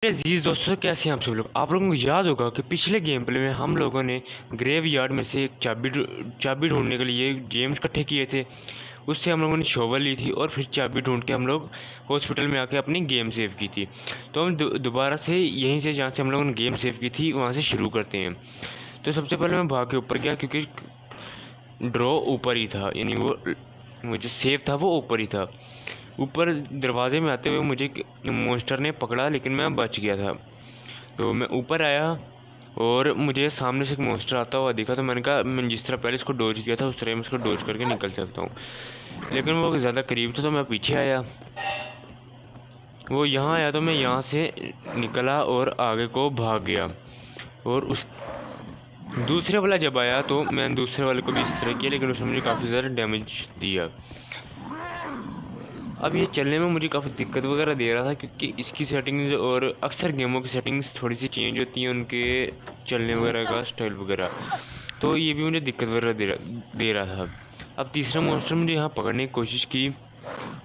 मेरे अजीज दोस्तों, कैसे हैं आप सब लोग। आप लोगों को याद होगा कि पिछले गेम प्ले में हम लोगों ने ग्रेव यार्ड में से एक चाबी ढूंढने के लिए जेम्स इकट्ठे किए थे। उससे हम लोगों ने शोवर ली थी और फिर चाबी ढूंढ के हम लोग हॉस्पिटल में आके अपनी गेम सेव की थी। तो हम दोबारा से यहीं से जहाँ से हम लोगों ने गेम सेव की थी वहाँ से शुरू करते हैं। तो सबसे पहले मैं भाग के ऊपर गया क्योंकि ड्रॉ ऊपर ही था, यानी वो मुझे सेव था वो ऊपर ही था। ऊपर दरवाजे में आते हुए मुझे मॉन्स्टर ने पकड़ा, लेकिन मैं बच गया था। तो मैं ऊपर आया और मुझे सामने से एक मॉन्स्टर आता हुआ दिखा। तो मैंने कहा मैं जिस तरह पहले इसको डोज किया था उस तरह मैं इसको डोज करके निकल सकता हूँ, लेकिन वो ज़्यादा करीब था तो मैं पीछे आया। वो यहाँ आया तो मैं यहाँ से निकला और आगे को भाग गया। और उस दूसरे वाला जब आया तो मैंने दूसरे वाले को भी इस तरह किया, लेकिन उसने मुझे काफ़ी ज़्यादा डैमेज दिया। अब ये चलने में मुझे काफ़ी दिक्कत वगैरह दे रहा था क्योंकि इसकी सेटिंग्स और अक्सर गेमों की सेटिंग्स थोड़ी सी चेंज होती हैं, उनके चलने वगैरह का स्टाइल वगैरह। तो ये भी मुझे दिक्कत वगैरह दे रहा था। अब तीसरा मॉन्स्टर मुझे यहाँ पकड़ने की कोशिश की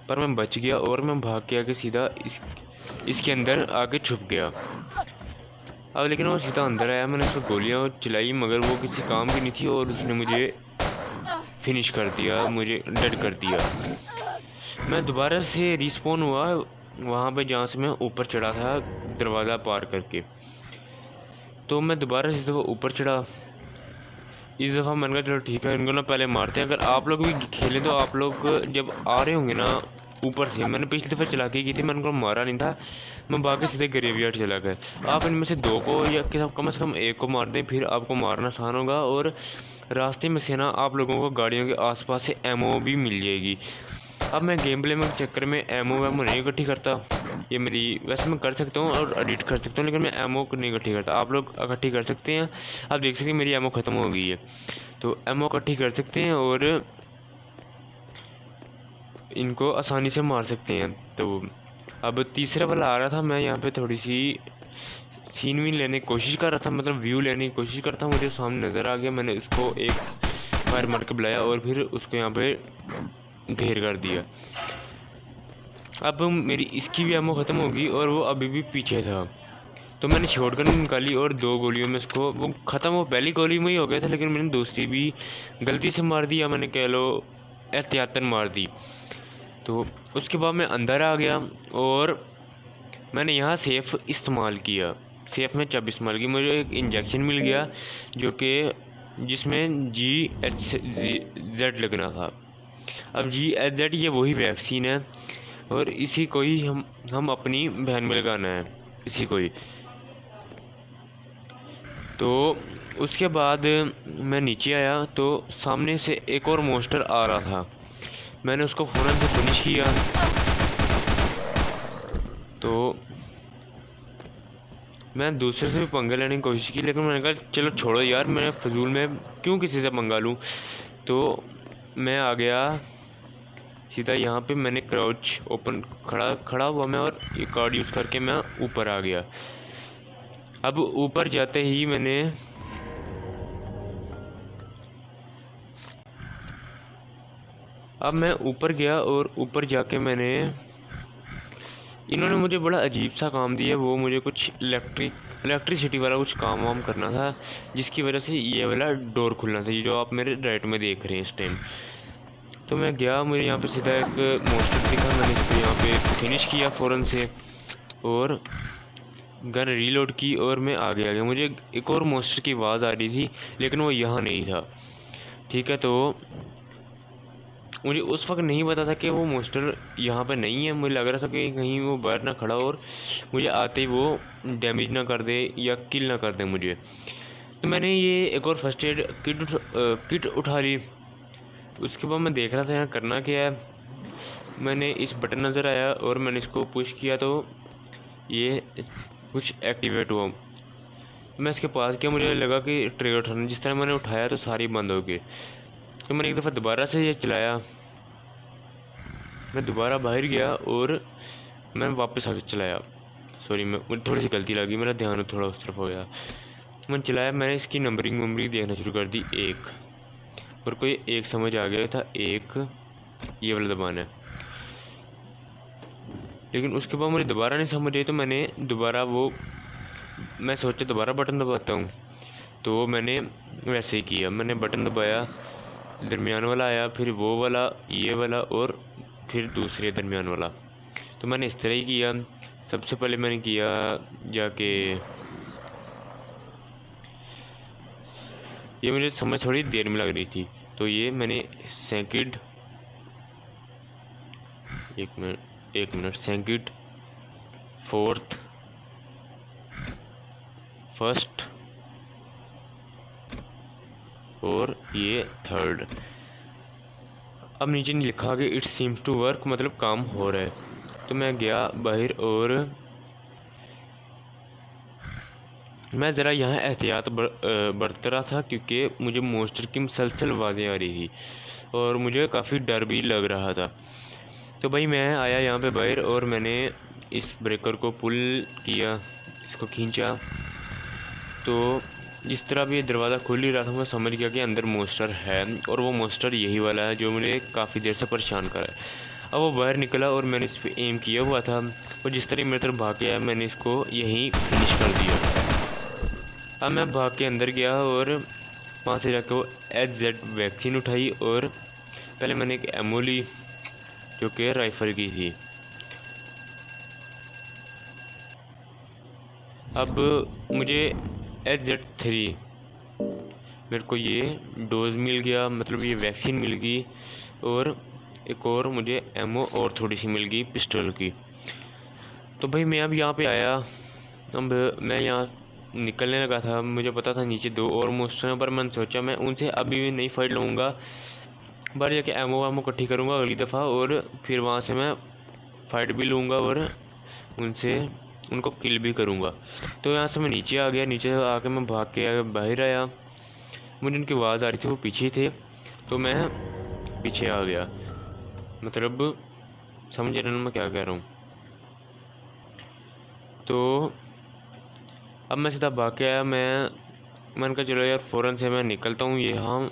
पर मैं बच गया और मैं भाग के आके सीधा इसके अंदर आके छुप गया। अब लेकिन वो सीधा अंदर आया, मैंने उसको गोलियाँ चलाई मगर वो किसी काम की नहीं थी और उसने मुझे फिनिश कर दिया, मुझे डेड कर दिया। मैं दोबारा से रिस्पॉन हुआ वहाँ पे जहाँ से मैं ऊपर चढ़ा था दरवाज़ा पार करके। तो मैं दोबारा से जब ऊपर चढ़ा, इस दफ़ा मैंने कहा चलो ठीक है, इनको ना पहले मारते हैं। अगर आप लोग भी खेलें तो आप लोग जब आ रहे होंगे ना ऊपर से, मैंने पिछली दफ़ा चला के की थी, मैंने उनको मारा नहीं था, मैं बाकी सीधे ग्रेवयार्ड चला गया। आप इनमें से दो को या कम से कम एक को मार दें, फिर आपको मारना आसान होगा। और रास्ते में से ना आप लोगों को गाड़ियों के आसपास से एमओ भी मिल जाएगी। अब मैं गेम प्ले में चक्कर में एमओ वैमो नहीं इकट्ठी करता, ये मेरी वैसे मैं कर सकता हूँ और एडिट कर सकता हूँ, लेकिन मैं एमओ को नहीं इकट्ठी करता। आप लोग इकट्ठी कर सकते हैं। आप देख सकते हैं मेरी एमओ ख़त्म हो गई है, तो एमओ इकट्ठी कर सकते हैं और इनको आसानी से मार सकते हैं। तो अब तीसरा वाला आ रहा था, मैं यहाँ पे थोड़ी सी सीन भी लेने की कोशिश कर रहा था, मतलब व्यू लेने की कोशिश करता, मुझे सामने नज़र आ गया। मैंने उसको एक फायर मार के बुलाया और फिर उसको यहाँ पे ढेर कर दिया। अब मेरी इसकी भी एमओ ख़त्म होगी और वो अभी भी पीछे था, तो मैंने शॉटगन निकाली और दो गोलियों में उसको वो ख़त्म, वो पहली गोली में ही हो गया था, लेकिन मैंने दूसरी भी गलती से मार दी, या मैंने कह लो एहतियातन मार दी। तो उसके बाद मैं अंदर आ गया और मैंने यहाँ सेफ़ इस्तेमाल किया, सेफ़ में चाबी इस्तेमाल की। मुझे एक इंजेक्शन मिल गया जो कि जिसमें GHZ लगना था। अब GHZ ये वही वैक्सीन है और इसी को ही हम अपनी बहन में लगाना है, इसी को ही। तो उसके बाद मैं नीचे आया तो सामने से एक और मॉन्स्टर आ रहा था, मैंने उसको फ़ौरन से फिनिश किया। तो मैं दूसरे से भी पंगा लेने की कोशिश की, लेकिन मैंने कहा चलो छोड़ो यार, मैं फजूल में क्यों किसी से पंगा लूँ। तो मैं आ गया सीधा यहाँ पे, मैंने क्राउच ओपन खड़ा हुआ मैं और ये कार्ड यूज़ करके मैं ऊपर आ गया। अब ऊपर जाते ही मैं ऊपर गया और ऊपर जाके इन्होंने मुझे बड़ा अजीब सा काम दिया। वो मुझे कुछ इलेक्ट्रिसिटी वाला कुछ काम वाम करना था, जिसकी वजह से ये वाला डोर खुलना था, ये जो आप मेरे राइट में देख रहे हैं इस टाइम। तो मैं गया, मुझे यहाँ पे सीधा एक मॉन्स्टर दिखा, मैंने इसको यहाँ पे फिनिश किया फ़ौरन से और गन रीलोड की और मैं आगे आ गया। मुझे एक और मॉन्स्टर की आवाज़ आ रही थी, लेकिन वो यहाँ नहीं था, ठीक है। तो मुझे उस वक्त नहीं पता था कि वो मॉन्स्टर यहाँ पे नहीं है। मुझे लग रहा था कि कहीं वो बाहर ना खड़ा हो और मुझे आते ही वो डैमेज ना कर दे या किल ना कर दे मुझे। तो मैंने ये एक और फर्स्ट एड किट उठा ली। उसके बाद मैं देख रहा था यहाँ करना क्या है। मैंने इस बटन नज़र आया और मैंने इसको पुश किया तो ये कुछ एक्टिवेट हुआ। मैं इसके पास किया, मुझे लगा कि ट्रिगर उठाना, जिस तरह मैंने उठाया तो सारी बंद हो गई। तो मैंने एक दफ़ा दोबारा से ये चलाया, मैं दोबारा बाहर गया और मैं वापस आके चलाया। सॉरी, मुझे थोड़ी सी गलती लगी, मेरा ध्यान थोड़ा उस तरफ हो गया। मैंने चलाया, मैंने इसकी नंबरिंग देखना शुरू कर दी, 1 और कोई 1 समझ आ गया था, 1 ये वाला दबाना है। लेकिन उसके बाद मुझे दोबारा नहीं समझ आई, तो मैंने दोबारा मैं सोचा दोबारा बटन दबाता हूँ, तो मैंने वैसे ही किया। मैंने बटन दबाया, दरमियान वाला आया, फिर वो वाला, ये वाला और फिर दूसरे दरमियान वाला। तो मैंने इस तरह ही किया। सबसे पहले मैंने किया जाके, ये मुझे समझ थोड़ी देर में लग रही थी, तो ये मैंने सेकंड, एक मिनट सेकंड, फोर्थ, फर्स्ट और ये थर्ड। अब नीचे नहीं लिखा कि इट सीम्स टू वर्क, मतलब काम हो रहा है। तो मैं गया बाहर और मैं ज़रा यहाँ एहतियात बरत रहा था, क्योंकि मुझे मॉन्स्टर की मुसलसल आवाज़ें आ रही थी और मुझे काफ़ी डर भी लग रहा था। तो भाई मैं आया यहाँ पे बाहर और मैंने इस ब्रेकर को पुल किया, इसको खींचा, तो जिस तरह भी दरवाज़ा खुल ही रहा था मैं समझ गया कि अंदर मॉन्स्टर है, और वो मॉन्स्टर यही वाला है जो मुझे काफ़ी देर से परेशान कर रहा है। अब वो बाहर निकला और मैंने इस पर एम किया हुआ था, और जिस तरह मेरे तरफ भाग के आया मैंने इसको यहीं फिनिश कर दिया। अब मैं भाग के अंदर गया और वहाँ से जाकर वो HZ वैक्सीन उठाई, और पहले मैंने एक एमओ ली जो कि राइफल की थी। अब मुझे HZ3 मेरे को ये डोज मिल गया, मतलब ये वैक्सीन मिल गई, और एक और मुझे एमओ और थोड़ी सी मिल गई पिस्टल की। तो भाई मैं अब यहाँ पे आया, अब मैं यहाँ निकलने लगा था। मुझे पता था नीचे 2 और मॉन्स्टर हैं, पर मैंने सोचा मैं उनसे अभी भी नहीं फाइट लूँगा, बाहर जाके एमओ इकट्ठी करूँगा अगली दफ़ा, और फिर वहाँ से मैं फ़ाइट भी लूँगा और उनको किल भी करूँगा। तो यहाँ से मैं नीचे आ गया, नीचे आके मैं भाग के बाहर आया। मुझे उनकी आवाज़ आ रही थी, वो पीछे थे, तो मैं पीछे आ गया, मतलब समझ रहे मैं क्या कह रहा हूँ। तो अब मैं सीधा भाग के आया, मैंने कहा चलो यार फ़ौरन से मैं निकलता हूँ ये। हाँ,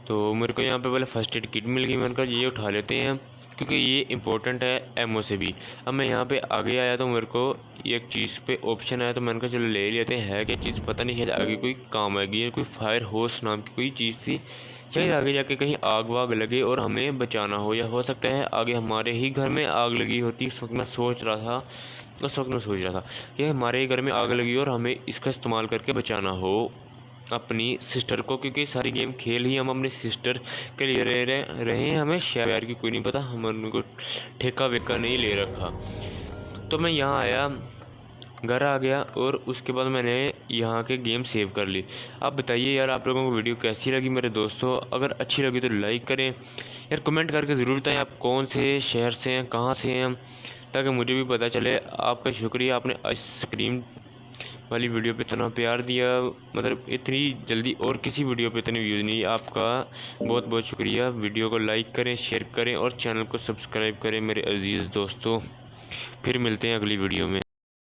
तो मेरे को यहाँ पे पहले फर्स्ट एड किट मिल गई, मैंने कहा ये उठा लेते हैं क्योंकि ये इंपॉर्टेंट है एमओ से भी। अब मैं यहाँ पे आगे आया तो मेरे को एक चीज़ पे ऑप्शन आया, तो मैंने कहा चलो ले लेते हैं। क्या चीज़ पता नहीं, शायद आगे कोई काम आएगी, कोई फायर होस नाम की कोई चीज़ थी, शायद आगे जाके कहीं आग वाग लगे और हमें बचाना हो, या हो सकता है आगे हमारे ही घर में आग लगी होती। उस वक्त मैं सोच रहा था कि हमारे ही घर में आग लगी और हमें इसका इस्तेमाल करके बचाना हो अपनी सिस्टर को, क्योंकि सारी गेम खेल ही हम अपनी सिस्टर के लिए रहे हैं। हमें शेयर की कोई नहीं पता, हमने को ठेका वेका नहीं ले रखा। तो मैं यहाँ आया, घर आ गया, और उसके बाद मैंने यहाँ के गेम सेव कर ली। आप बताइए यार आप लोगों को वीडियो कैसी लगी मेरे दोस्तों। अगर अच्छी लगी तो लाइक करें यार, कमेंट करके ज़रूर बताएं आप कौन से शहर से हैं, कहाँ से हैं, ताकि मुझे भी पता चले। आपका शुक्रिया, आपने आइसक्रीम वाली वीडियो पे इतना प्यार दिया, मतलब इतनी जल्दी और किसी वीडियो पे इतने व्यूज़ नहीं। आपका बहुत बहुत शुक्रिया। वीडियो को लाइक करें, शेयर करें और चैनल को सब्सक्राइब करें मेरे अजीज़ दोस्तों। फिर मिलते हैं अगली वीडियो में।